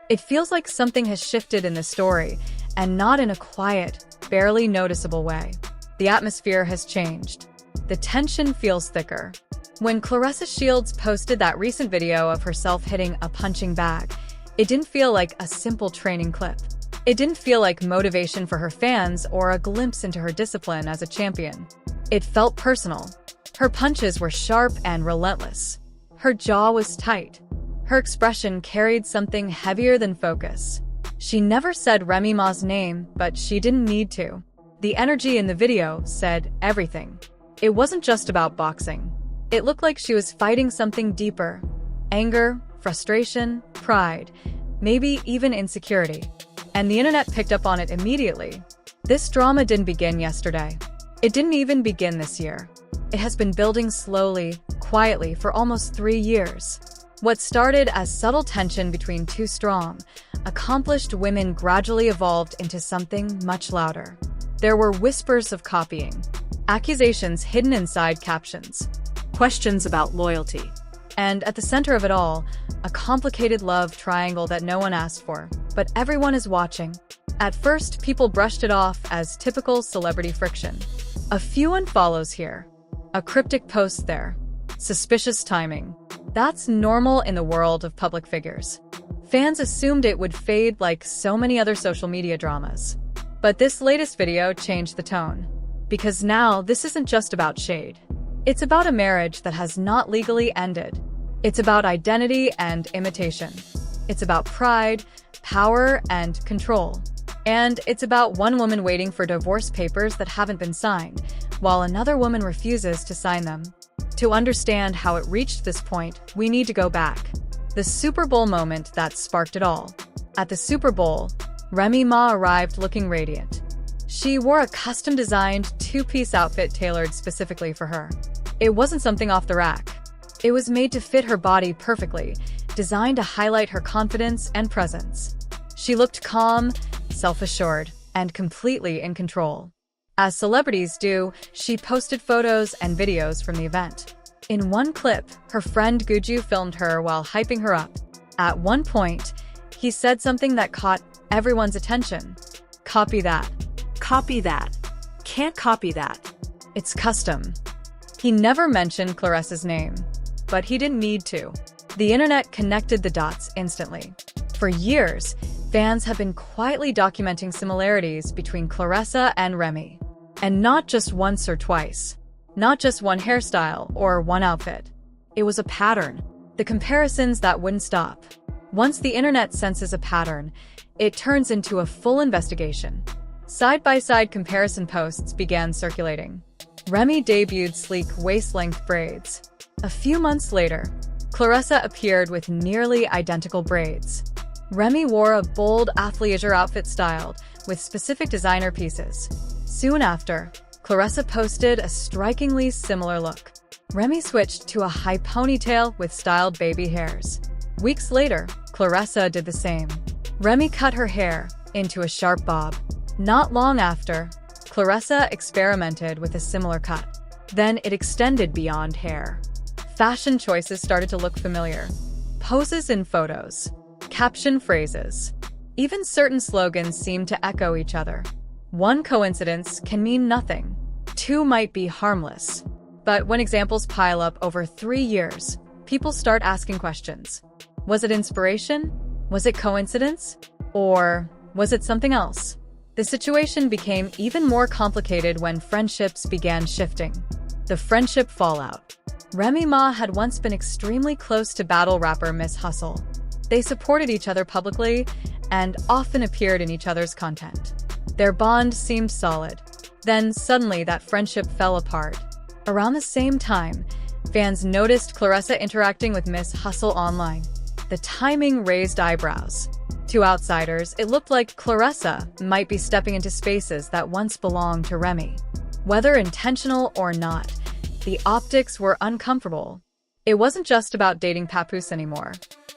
It feels like something has shifted in the story, and not in a quiet, barely noticeable way. The atmosphere has changed. The tension feels thicker. When Claressa Shields posted that recent video of herself hitting a punching bag, it didn't feel like a simple training clip. It didn't feel like motivation for her fans or a glimpse into her discipline as a champion. It felt personal. Her punches were sharp and relentless. Her jaw was tight. Her expression carried something heavier than focus. She never said Remy Ma's name, but she didn't need to. The energy in the video said everything. It wasn't just about boxing. It looked like she was fighting something deeper. Anger, frustration, pride, maybe even insecurity. And the internet picked up on it immediately. This drama didn't begin yesterday. It didn't even begin this year. It has been building slowly, quietly for almost 3 years. What started as subtle tension between two strong, accomplished women gradually evolved into something much louder. There were whispers of copying, accusations hidden inside captions, questions about loyalty, and at the center of it all, a complicated love triangle that no one asked for, but everyone is watching. At first, people brushed it off as typical celebrity friction. A few unfollows here, a cryptic post there, suspicious timing. That's normal in the world of public figures. Fans assumed it would fade like so many other social media dramas. But this latest video changed the tone. Because now, this isn't just about shade. It's about a marriage that has not legally ended. It's about identity and imitation. It's about pride, power, and control. And it's about one woman waiting for divorce papers that haven't been signed, while another woman refuses to sign them. To understand how it reached this point, we need to go back. The Super Bowl moment that sparked it all. At the Super Bowl, Remy Ma arrived looking radiant. She wore a custom-designed two-piece outfit tailored specifically for her. It wasn't something off the rack. It was made to fit her body perfectly, designed to highlight her confidence and presence. She looked calm, self-assured, and completely in control. As celebrities do, she posted photos and videos from the event. In one clip, her friend Guju filmed her while hyping her up. At one point, he said something that caught everyone's attention. "Copy that. Copy that. Can't copy that. It's custom." He never mentioned Claressa's name, but he didn't need to. The internet connected the dots instantly. For years, fans have been quietly documenting similarities between Claressa and Remy. And not just once or twice. Not just one hairstyle or one outfit. It was a pattern. The comparisons that wouldn't stop. Once the internet senses a pattern, it turns into a full investigation. Side-by-side comparison posts began circulating. Remy debuted sleek waist-length braids. A few months later, Claressa appeared with nearly identical braids. Remy wore a bold athleisure outfit styled with specific designer pieces. Soon after, Claressa posted a strikingly similar look. Remy switched to a high ponytail with styled baby hairs. Weeks later, Claressa did the same. Remy cut her hair into a sharp bob. Not long after, Claressa experimented with a similar cut. Then it extended beyond hair. Fashion choices started to look familiar. Poses in photos, caption phrases. Even certain slogans seemed to echo each other. One coincidence can mean nothing. Two might be harmless. But when examples pile up over 3 years, people start asking questions. Was it inspiration? Was it coincidence? Or was it something else? The situation became even more complicated when friendships began shifting. The friendship fallout. Remy Ma had once been extremely close to battle rapper Miss Hustle. They supported each other publicly and often appeared in each other's content. Their bond seemed solid. Then suddenly that friendship fell apart. Around the same time, fans noticed Claressa interacting with Miss Hustle online. The timing raised eyebrows. To outsiders, it looked like Claressa might be stepping into spaces that once belonged to Remy. Whether intentional or not, the optics were uncomfortable. It wasn't just about dating Papoose anymore.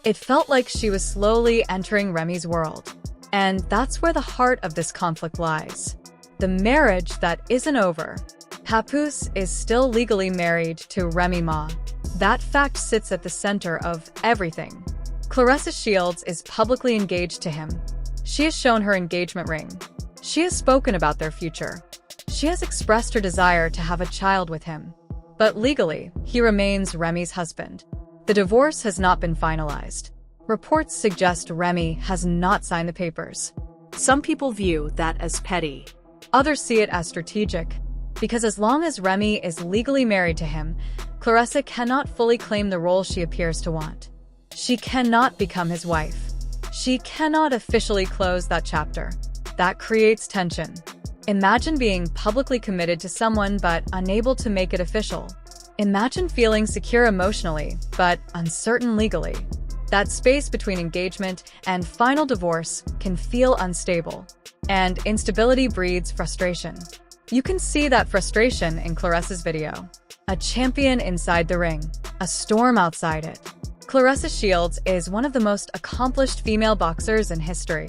It felt like she was slowly entering Remy's world. And that's where the heart of this conflict lies. The marriage that isn't over. Papoose is still legally married to Remy Ma. That fact sits at the center of everything. Claressa Shields is publicly engaged to him. She has shown her engagement ring. She has spoken about their future. She has expressed her desire to have a child with him. But legally, he remains Remy's husband. The divorce has not been finalized. Reports suggest Remy has not signed the papers. Some people view that as petty. Others see it as strategic, because as long as Remy is legally married to him, Claressa cannot fully claim the role she appears to want. She cannot become his wife. She cannot officially close that chapter. That creates tension. Imagine being publicly committed to someone but unable to make it official. Imagine feeling secure emotionally, but uncertain legally. That space between engagement and final divorce can feel unstable, and instability breeds frustration. You can see that frustration in Claressa's video. A champion inside the ring, a storm outside it. Claressa Shields is one of the most accomplished female boxers in history.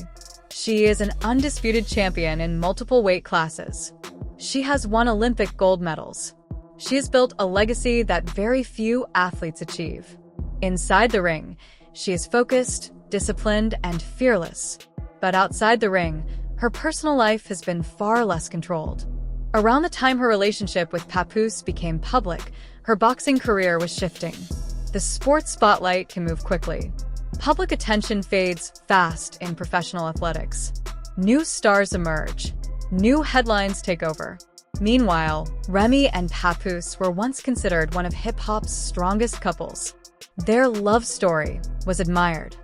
She is an undisputed champion in multiple weight classes. She has won Olympic gold medals. She has built a legacy that very few athletes achieve. Inside the ring, she is focused, disciplined, and fearless. But outside the ring, her personal life has been far less controlled. Around the time her relationship with Papoose became public, her boxing career was shifting. The sports spotlight can move quickly. Public attention fades fast in professional athletics. New stars emerge. New headlines take over. Meanwhile, Remy and Papoose were once considered one of hip-hop's strongest couples. Their love story was admired.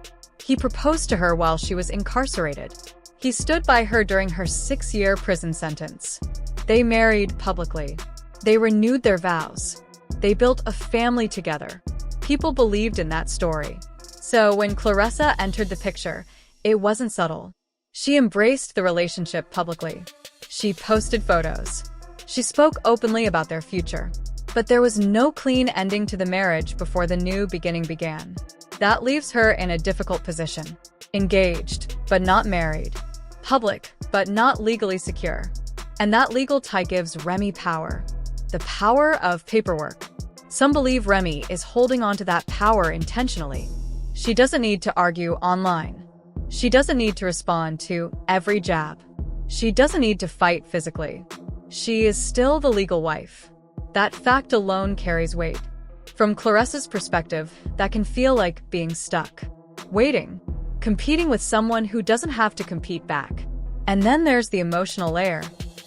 He proposed to her while she was incarcerated. He stood by her during her 6-year prison sentence. They married publicly. They renewed their vows. They built a family together. People believed in that story. So when Claressa entered the picture, it wasn't subtle. She embraced the relationship publicly. She posted photos. She spoke openly about their future. But there was no clean ending to the marriage before the new beginning began. That leaves her in a difficult position. Engaged, but not married. Public, but not legally secure. And that legal tie gives Remy power. The power of paperwork. Some believe Remy is holding on to that power intentionally. She doesn't need to argue online. She doesn't need to respond to every jab. She doesn't need to fight physically. She is still the legal wife. That fact alone carries weight. From Claressa's perspective, that can feel like being stuck. Waiting. Competing with someone who doesn't have to compete back. And then there's the emotional layer.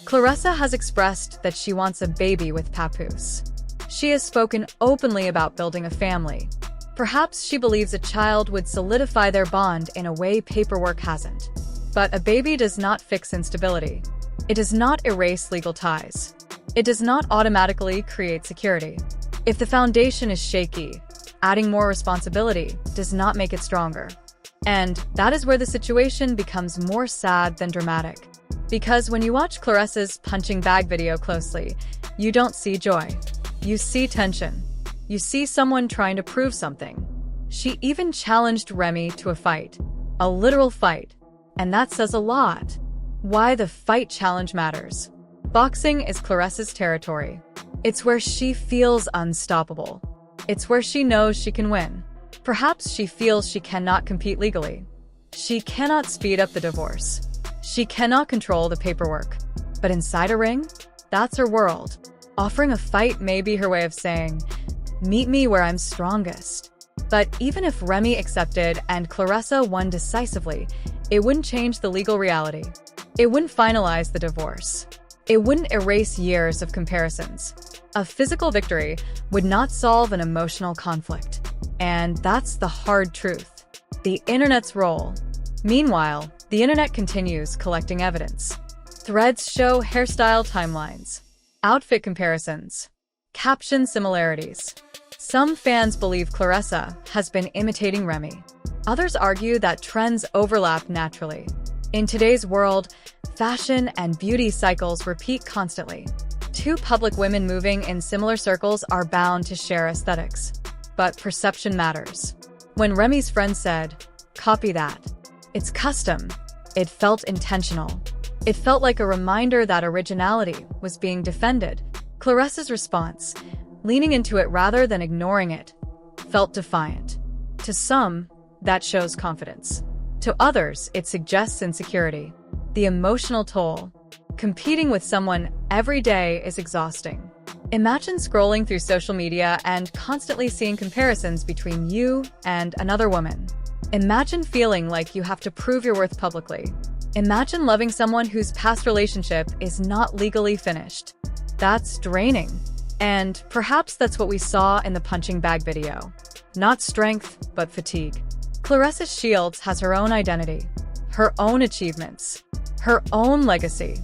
Claressa has expressed that she wants a baby with Papoose. She has spoken openly about building a family. Perhaps she believes a child would solidify their bond in a way paperwork hasn't. But a baby does not fix instability. It does not erase legal ties. It does not automatically create security. If the foundation is shaky, adding more responsibility does not make it stronger. And that is where the situation becomes more sad than dramatic. Because when you watch Claressa's punching bag video closely, you don't see joy. You see tension. You see someone trying to prove something. She even challenged Remy to a fight. A literal fight. And that says a lot. Why the fight challenge matters. Boxing is Claressa's territory. It's where she feels unstoppable. It's where she knows she can win. Perhaps she feels she cannot compete legally. She cannot speed up the divorce. She cannot control the paperwork. But inside a ring, that's her world. Offering a fight may be her way of saying, "Meet me where I'm strongest." But even if Remy accepted and Claressa won decisively, it wouldn't change the legal reality. It wouldn't finalize the divorce. It wouldn't erase years of comparisons. A physical victory would not solve an emotional conflict. And that's the hard truth. The internet's role. Meanwhile, the internet continues collecting evidence. Threads show hairstyle timelines, outfit comparisons, caption similarities. Some fans believe Claressa has been imitating Remy. Others argue that trends overlap naturally. In today's world, fashion and beauty cycles repeat constantly. Two public women moving in similar circles are bound to share aesthetics. But perception matters. When Remy's friend said, "Copy that," it's custom. It felt intentional. It felt like a reminder that originality was being defended. Claressa's response, leaning into it rather than ignoring it, felt defiant. To some, That shows confidence. To others, it suggests insecurity. The emotional toll. Competing with someone every day is exhausting. Imagine scrolling through social media and constantly seeing comparisons between you and another woman. Imagine feeling like you have to prove your worth publicly. Imagine loving someone whose past relationship is not legally finished. That's draining. And perhaps that's what we saw in the punching bag video. Not strength, but fatigue. Claressa Shields has her own identity, her own achievements, her own legacy.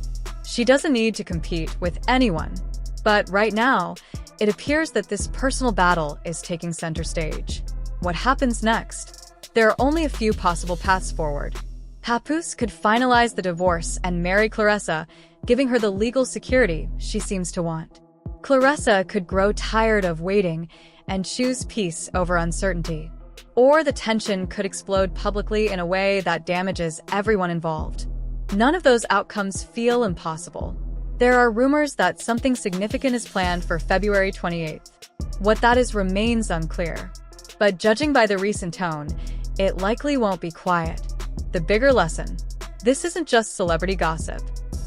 She doesn't need to compete with anyone. But right now, it appears that this personal battle is taking center stage. What happens next? There are only a few possible paths forward. Papoose could finalize the divorce and marry Claressa, giving her the legal security she seems to want. Claressa could grow tired of waiting and choose peace over uncertainty. Or the tension could explode publicly in a way that damages everyone involved. None of those outcomes feel impossible. There are rumors that something significant is planned for February 28th. What that is remains unclear. But judging by the recent tone, it likely won't be quiet. The bigger lesson: this isn't just celebrity gossip.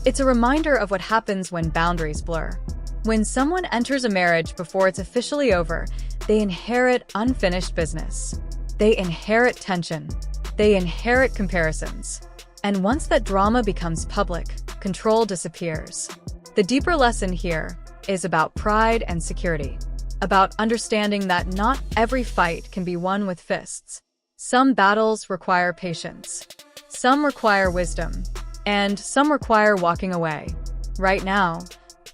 It's a reminder of what happens when boundaries blur. When someone enters a marriage before it's officially over, they inherit unfinished business. They inherit tension. They inherit comparisons. And once that drama becomes public, control disappears. The deeper lesson here is about pride and security, about understanding that not every fight can be won with fists. Some battles require patience, some require wisdom, and some require walking away. Right now,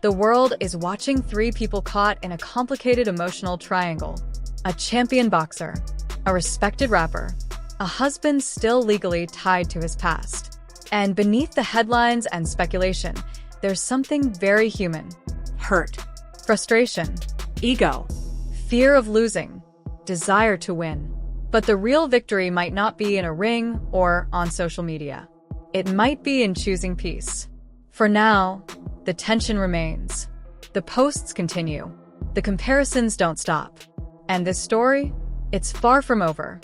the world is watching three people caught in a complicated emotional triangle: a champion boxer, a respected rapper, a husband still legally tied to his past. And beneath the headlines and speculation, there's something very human: hurt, frustration, ego, fear of losing, desire to win. But the real victory might not be in a ring or on social media. It might be in choosing peace. For now, the tension remains. The posts continue. The comparisons don't stop. And this story? It's far from over.